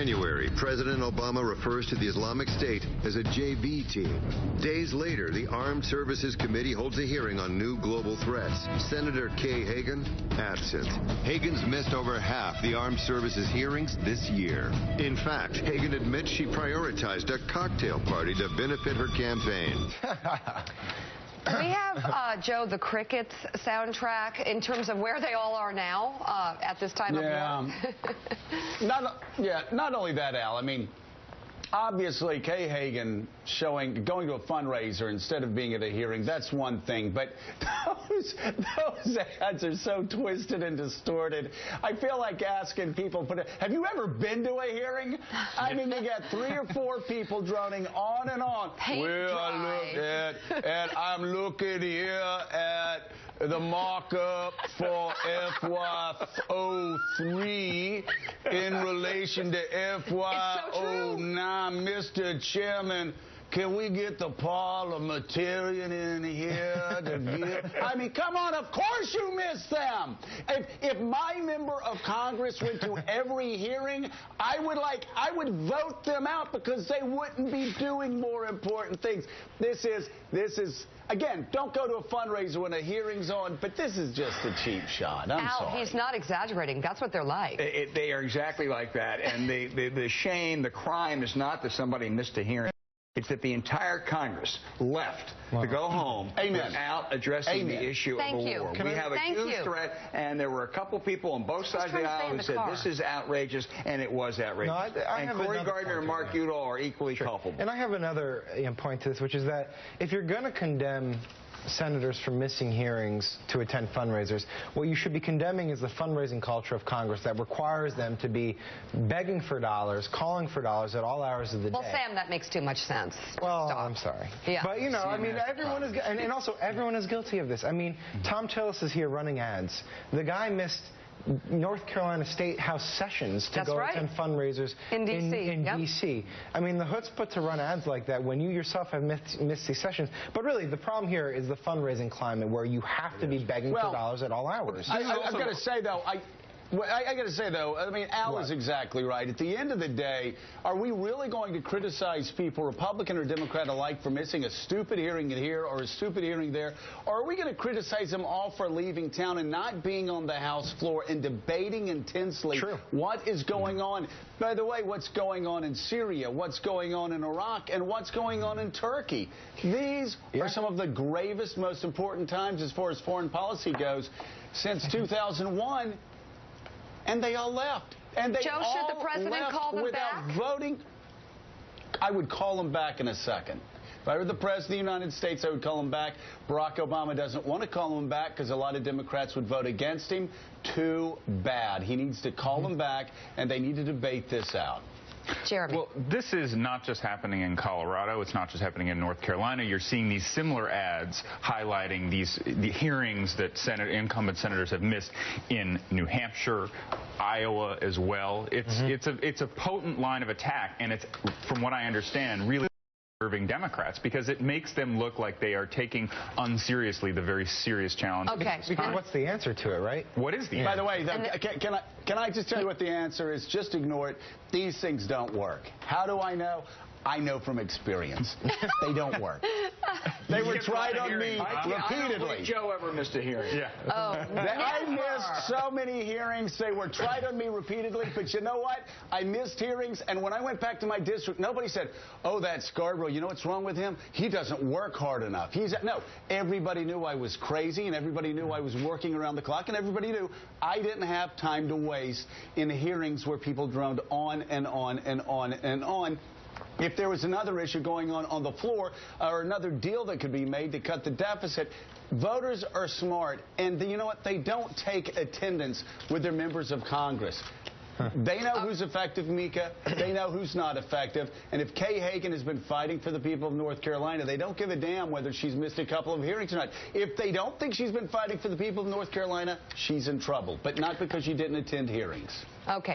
January, President Obama refers to the Islamic State as a JV team. Days later, the Armed Services Committee holds a hearing on new global threats. Senator Kay Hagan, absent. Hagan's missed over half the Armed Services hearings this year. In fact, Hagan admits she prioritized a cocktail party to benefit her campaign. We have, Joe, the Crickets soundtrack in terms of where they all are now at this time of year. Not only that, Al. I mean, obviously, Kay Hagan going to a fundraiser instead of being at a hearing, that's one thing. But those ads are so twisted and distorted. I feel like asking people, have you ever been to a hearing? I mean, they got 3 or 4 people droning on and on. I'm looking here at the markup for FY03 in relation to FY09. Mr. Chairman, can we get the parliamentarian in here to give? I mean, come on, of course you miss them. If my member of Congress went to every hearing, I would vote them out because they wouldn't be doing more important things. This is again, don't go to a fundraiser when a hearing's on, but this is just a cheap shot. I'm sorry. He's not exaggerating. That's what they're like. They are exactly like that. And the shame, the crime is not that somebody missed a hearing. It's that the entire Congress left to go home without addressing the issue of a war. We have a huge threat, and there were a couple people on both sides of the aisle who said this is outrageous, and it was outrageous. And Cory Gardner and Mark Udall are equally culpable. And I have another point to this, which is that if you're going to condemn senators for missing hearings to attend fundraisers, what you should be condemning is the fundraising culture of Congress that requires them to be begging for dollars, calling for dollars at all hours of the day. Well, Sam, that makes too much sense. Well, I'm sorry. Yeah. But, you know, I mean, everyone is, and also everyone is guilty of this. I mean, Tom Tillis is here running ads. The guy missed North Carolina State House sessions to go attend fundraisers in D.C. I mean, the chutzpah to run ads like that when you yourself have missed these sessions. But really, the problem here is the fundraising climate where you have to be begging for dollars at all hours. I've got to say, though, I mean, Al is exactly right. At the end of the day, are we really going to criticize people, Republican or Democrat alike, for missing a stupid hearing here or a stupid hearing there? Or are we going to criticize them all for leaving town and not being on the House floor and debating intensely what is going on? By the way, what's going on in Syria, what's going on in Iraq, and what's going on in Turkey? These are some of the gravest, most important times as far as foreign policy goes since 2001. And they all left. And they Joe, should the president call them without back? voting. I would call them back in a second. If I were the President of the United States, I would call him back. Barack Obama doesn't want to call him back because a lot of Democrats would vote against him. Too bad. He needs to call them back, and they need to debate this out. Jeremy. Well, this is not just happening in Colorado. It's not just happening in North Carolina. You're seeing these similar ads highlighting the hearings that incumbent senators have missed in New Hampshire, Iowa as well. It's a potent line of attack, and it's, from what I understand, really serving Democrats because it makes them look like they are taking unseriously the very serious challenge. Okay. Because what's the answer to it, right? What is the answer? By the way, can I just tell you what the answer is? Just ignore it. These things don't work. How do I know? I know from experience. They don't work. They were tried on me repeatedly. I don't think Joe ever missed a hearing. Yeah. I missed so many hearings. They were tried on me repeatedly. But you know what? I missed hearings. And when I went back to my district, nobody said, oh, that's Scarborough. You know what's wrong with him? He doesn't work hard enough. No, everybody knew I was crazy, and everybody knew I was working around the clock, and everybody knew I didn't have time to waste in hearings where people droned on and on and on and on. If there was another issue going on the floor or another deal that could be made to cut the deficit, voters are smart. And you know what? They don't take attendance with their members of Congress. They know who's effective, Mika. They know who's not effective. And if Kay Hagan has been fighting for the people of North Carolina, they don't give a damn whether she's missed a couple of hearings or not. If they don't think she's been fighting for the people of North Carolina, she's in trouble. But not because she didn't attend hearings. Okay.